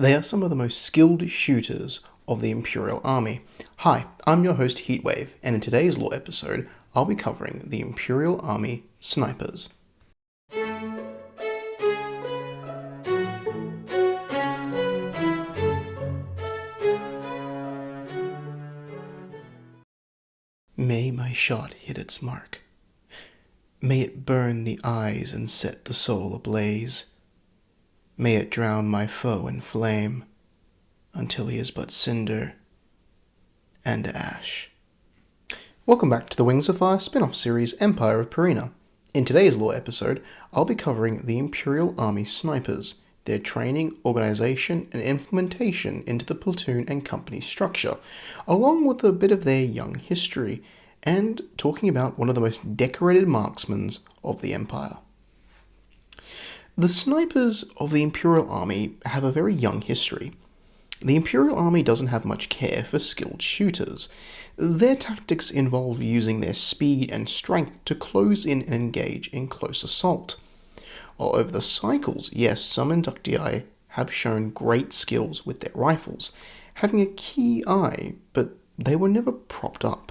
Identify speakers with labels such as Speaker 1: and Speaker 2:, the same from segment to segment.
Speaker 1: They are some of the most skilled shooters of the Imperial Army. Hi, I'm your host Heatwave, and in today's lore episode, I'll be covering the Imperial Army snipers. May my shot hit its mark. May it burn the eyes and set the soul ablaze. May it drown my foe in flame, until he is but cinder and ash. Welcome back to the Wings of Fire spin-off series Empire of Pareena. In today's lore episode, I'll be covering the Imperial Army snipers, their training, organization, and implementation into the platoon and company structure, along with a bit of their young history, and talking about one of the most decorated marksmen of the Empire. The snipers of the Imperial Army have a very young history. The Imperial Army doesn't have much care for skilled shooters. Their tactics involve using their speed and strength to close in and engage in close assault. While over the cycles, yes, some inductii have shown great skills with their rifles, having a key eye, but they were never propped up.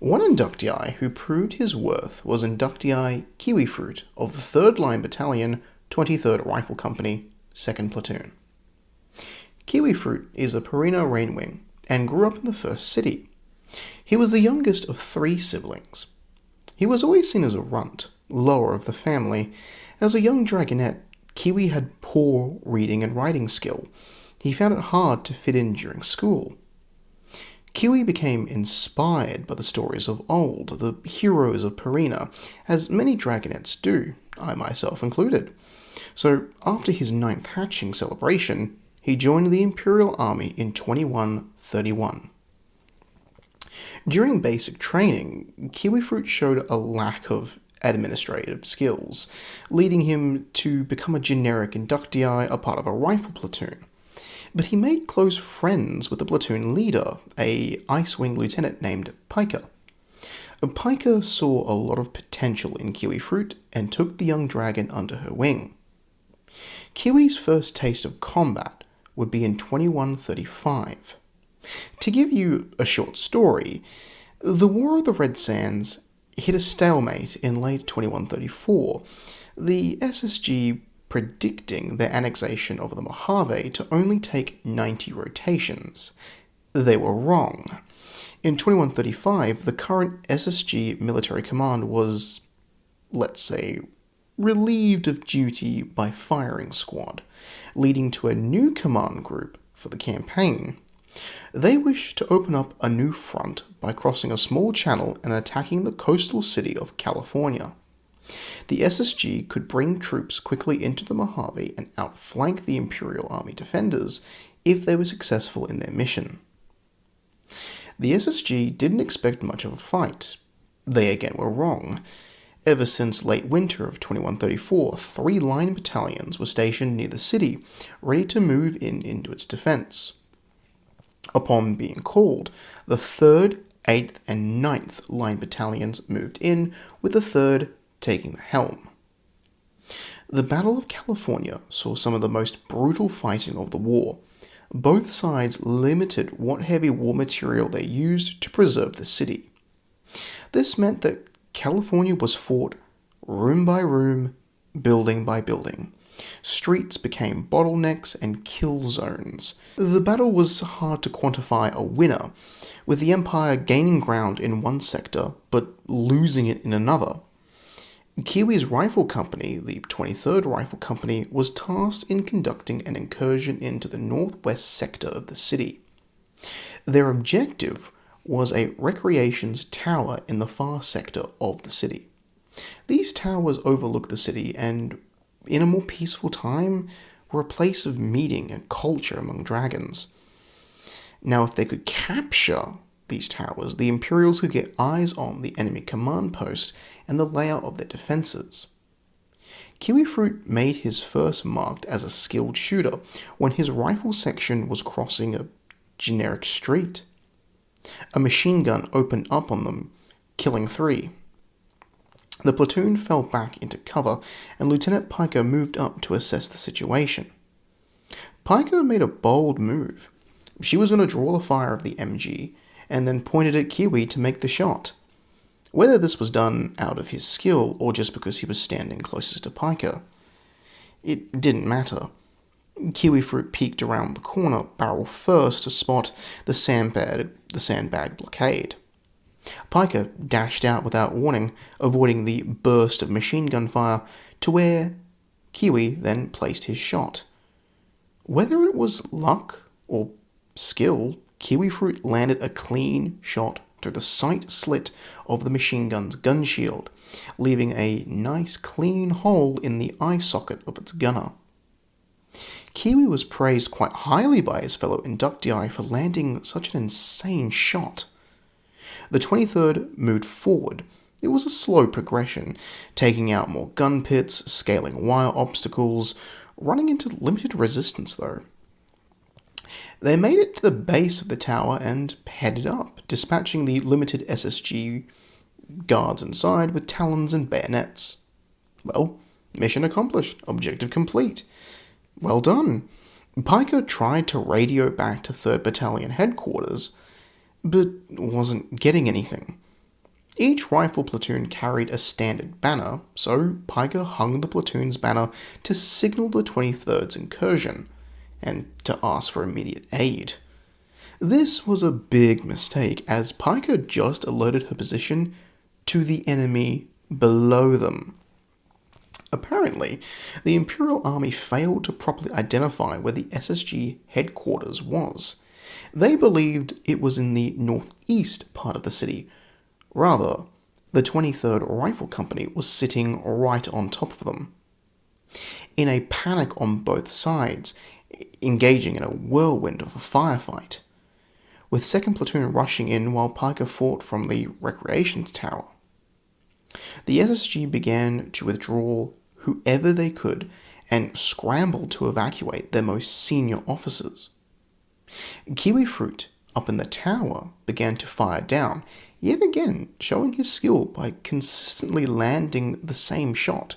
Speaker 1: One inductii who proved his worth was inductii Kiwifruit of the 3rd Line Battalion, 23rd Rifle Company, 2nd Platoon. Kiwifruit is a Pareena Rainwing and grew up in the First City. He was the youngest of 3 siblings. He was always seen as a runt, lower of the family. As a young dragonet, Kiwi had poor reading and writing skill. He found it hard to fit in during school. Kiwi became inspired by the stories of old, the heroes of Pareena, as many dragonets do, I myself included. So after his 9th hatching celebration, he joined the Imperial Army in 2131. During basic training, Kiwifruit showed a lack of administrative skills, leading him to become a generic inductii, a part of a rifle platoon. But he made close friends with the platoon leader, a Ice Wing lieutenant named Pika. Pika saw a lot of potential in Kiwifruit and took the young dragon under her wing. Kiwi's first taste of combat would be in 2135. To give you a short story, the War of the Red Sands hit a stalemate in late 2134, the SSG predicting their annexation of the Mojave to only take 90 rotations. They were wrong. In 2135, the current SSG military command was, let's say, relieved of duty by firing squad, leading to a new command group for the campaign. They wished to open up a new front by crossing a small channel and attacking the coastal city of California. The SSG could bring troops quickly into the Mojave and outflank the Imperial Army defenders if they were successful in their mission. The SSG didn't expect much of a fight. They again were wrong. Ever since late winter of 2134, 3 line battalions were stationed near the city, ready to move into its defense. Upon being called, the 3rd, 8th, and 9th line battalions moved in, with the 3rd taking the helm. The Battle of California saw some of the most brutal fighting of the war. Both sides limited what heavy war material they used to preserve the city. This meant that California was fought room by room, building by building. Streets became bottlenecks and kill zones. The battle was hard to quantify a winner, with the Empire gaining ground in one sector but losing it in another. Kiwi's rifle company, the 23rd Rifle Company, was tasked in conducting an incursion into the northwest sector of the city. Their objective was a recreations tower in the far sector of the city. These towers overlook the city and, in a more peaceful time, were a place of meeting and culture among dragons. Now, if they could capture these towers, the Imperials could get eyes on the enemy command post and the layout of their defenses. Kiwifruit made his first mark as a skilled shooter when his rifle section was crossing a generic street. A machine gun opened up on them, killing 3. The platoon fell back into cover, and Lieutenant Piker moved up to assess the situation. Piker made a bold move. She was going to draw the fire of the MG and then pointed at Kiwi to make the shot. Whether this was done out of his skill or just because he was standing closest to Piker, it didn't matter. Kiwi Fruit peeked around the corner, barrel first, to spot the sandbag blockade. Piker dashed out without warning, avoiding the burst of machine gun fire, to where Kiwi then placed his shot. Whether it was luck or skill, Kiwi Fruit landed a clean shot through the sight slit of the machine gun's gun shield, leaving a nice clean hole in the eye socket of its gunner. Kiwi was praised quite highly by his fellow inductee for landing such an insane shot. The 23rd moved forward. It was a slow progression, taking out more gun pits, scaling wire obstacles, running into limited resistance though. They made it to the base of the tower and headed up, dispatching the limited SSG guards inside with talons and bayonets. Well, mission accomplished, objective complete. Well done. Piker tried to radio back to 3rd Battalion headquarters, but wasn't getting anything. Each rifle platoon carried a standard banner, so Piker hung the platoon's banner to signal the 23rd's incursion, and to ask for immediate aid. This was a big mistake, as Piker just alerted her position to the enemy below them. Apparently, the Imperial Army failed to properly identify where the SSG headquarters was. They believed it was in the northeast part of the city. Rather, the 23rd Rifle Company was sitting right on top of them. In a panic on both sides, engaging in a whirlwind of a firefight, with 2nd Platoon rushing in while Piker fought from the recreations tower. The SSG began to withdraw whoever they could and scrambled to evacuate their most senior officers. Kiwi Fruit, up in the tower, began to fire down, yet again showing his skill by consistently landing the same shot,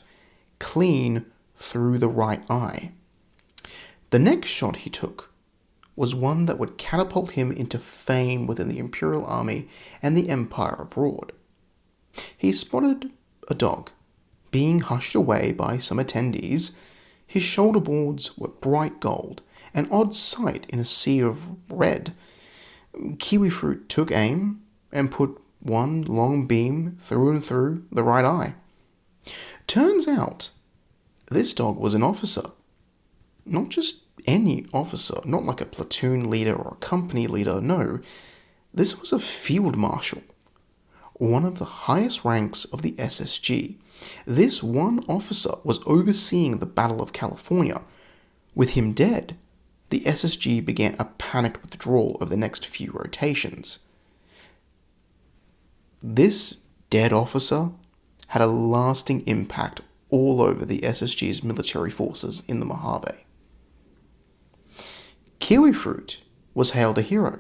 Speaker 1: clean through the right eye. The next shot he took was one that would catapult him into fame within the Imperial Army and the Empire abroad. He spotted a dog being hushed away by some attendees. His shoulder boards were bright gold, an odd sight in a sea of red. Kiwi Fruit took aim and put one long beam through and through the right eye. Turns out, this dog was an officer. Not just any officer, not like a platoon leader or a company leader, no. This was a field marshal, one of the highest ranks of the SSG. This one officer was overseeing the Battle of California. With him dead, the SSG began a panicked withdrawal of the next few rotations. This dead officer had a lasting impact all over the SSG's military forces in the Mojave. Kiwi Fruit was hailed a hero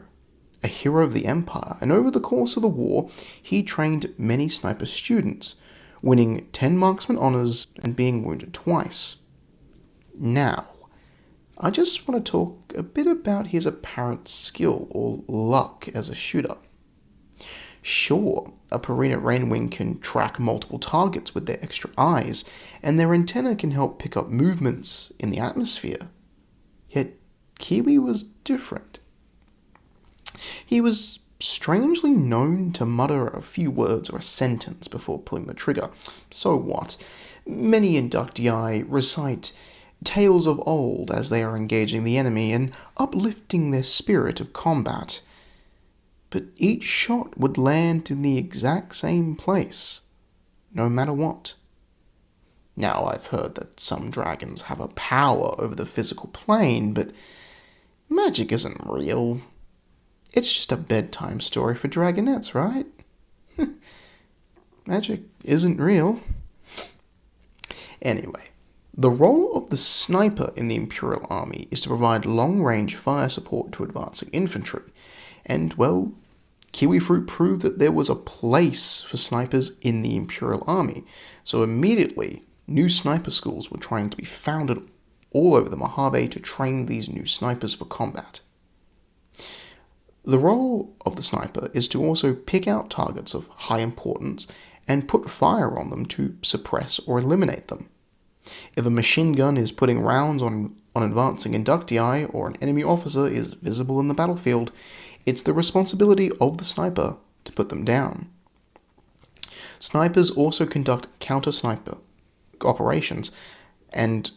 Speaker 1: of the Empire, and over the course of the war, he trained many sniper students, winning 10 marksman honors and being wounded twice. Now, I just want to talk a bit about his apparent skill or luck as a shooter. Sure, a Pareena Rainwing can track multiple targets with their extra eyes, and their antenna can help pick up movements in the atmosphere. Yet, Kiwi was different. He was strangely known to mutter a few words or a sentence before pulling the trigger. So what? Many inductee recite tales of old as they are engaging the enemy and uplifting their spirit of combat. But each shot would land in the exact same place, no matter what. Now, I've heard that some dragons have a power over the physical plane, but magic isn't real. It's just a bedtime story for dragonettes, right? Magic isn't real. Anyway, the role of the sniper in the Imperial Army is to provide long-range fire support to advancing infantry. And, well, Kiwi Fruit proved that there was a place for snipers in the Imperial Army. So immediately, new sniper schools were trying to be founded all over the Mojave to train these new snipers for combat. The role of the sniper is to also pick out targets of high importance and put fire on them to suppress or eliminate them. If a machine gun is putting rounds on advancing inductee or an enemy officer is visible in the battlefield, it's the responsibility of the sniper to put them down. Snipers also conduct counter-sniper operations and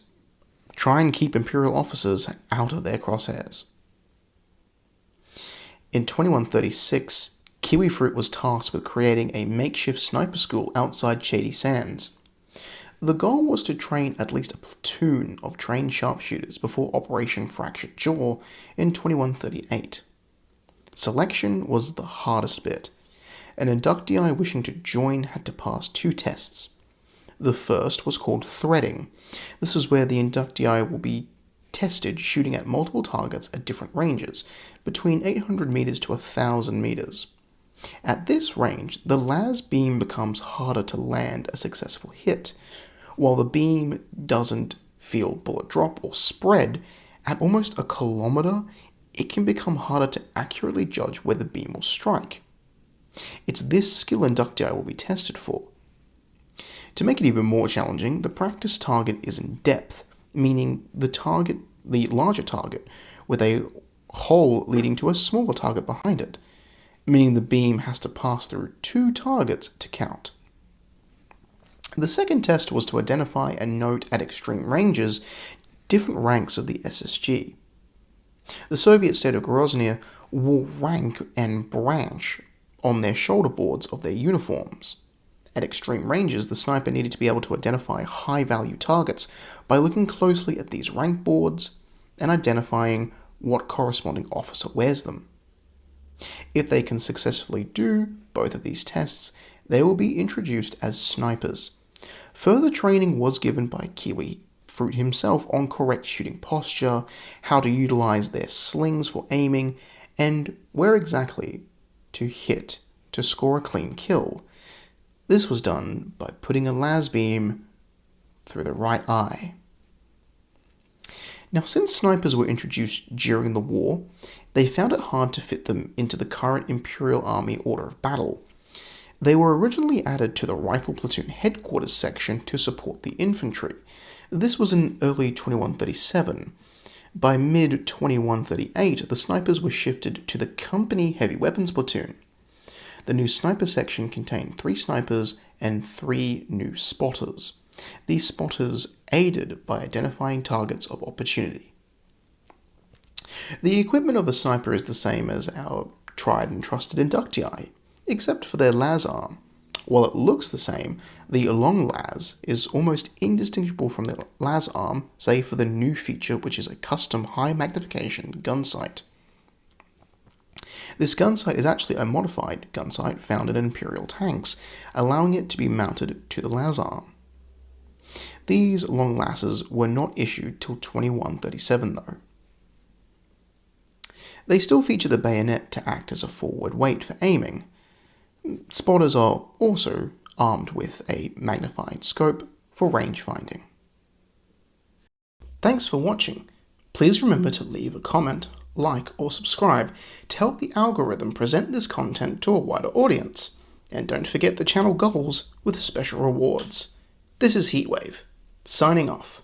Speaker 1: try and keep Imperial officers out of their crosshairs. In 2136, Kiwifruit was tasked with creating a makeshift sniper school outside Shady Sands. The goal was to train at least a platoon of trained sharpshooters before Operation Fractured Jaw in 2138. Selection was the hardest bit. An inductee wishing to join had to pass 2 tests. The first was called threading. This is where the inductee will be tested shooting at multiple targets at different ranges, between 800 meters to 1,000 meters. At this range, the las beam becomes harder to land a successful hit. While the beam doesn't feel bullet drop or spread, at almost a kilometer, it can become harder to accurately judge where the beam will strike. It's this skill inductee will be tested for. To make it even more challenging, the practice target is in depth, meaning the larger target, with a hole leading to a smaller target behind it, meaning the beam has to pass through 2 targets to count. The second test was to identify and note at extreme ranges different ranks of the SSG. The Soviet state of Grozny wore rank and branch on their shoulder boards of their uniforms. At extreme ranges, the sniper needed to be able to identify high-value targets by looking closely at these rank boards and identifying what corresponding officer wears them. If they can successfully do both of these tests, they will be introduced as snipers. Further training was given by Kiwifruit himself on correct shooting posture, how to utilize their slings for aiming, and where exactly to hit to score a clean kill. This was done by putting a las beam through the right eye. Now, since snipers were introduced during the war, they found it hard to fit them into the current Imperial Army order of battle. They were originally added to the Rifle Platoon Headquarters section to support the infantry. This was in early 2137. By mid-2138, the snipers were shifted to the Company Heavy Weapons Platoon. The new sniper section contained 3 snipers and 3 new spotters. These spotters aided by identifying targets of opportunity. The equipment of a sniper is the same as our tried and trusted inductee, except for their las arm. While it looks the same, the long las is almost indistinguishable from the las arm, save for the new feature, which is a custom high magnification gun sight. This gun sight is actually a modified gun sight found in Imperial tanks, allowing it to be mounted to the las arm. These long lasses were not issued till 2137 though. They still feature the bayonet to act as a forward weight for aiming. Spotters are also armed with a magnified scope for range finding. Thanks for watching. Please remember to leave a comment, like or subscribe to help the algorithm present this content to a wider audience. And don't forget the channel goals with special rewards. This is Heatwave, signing off.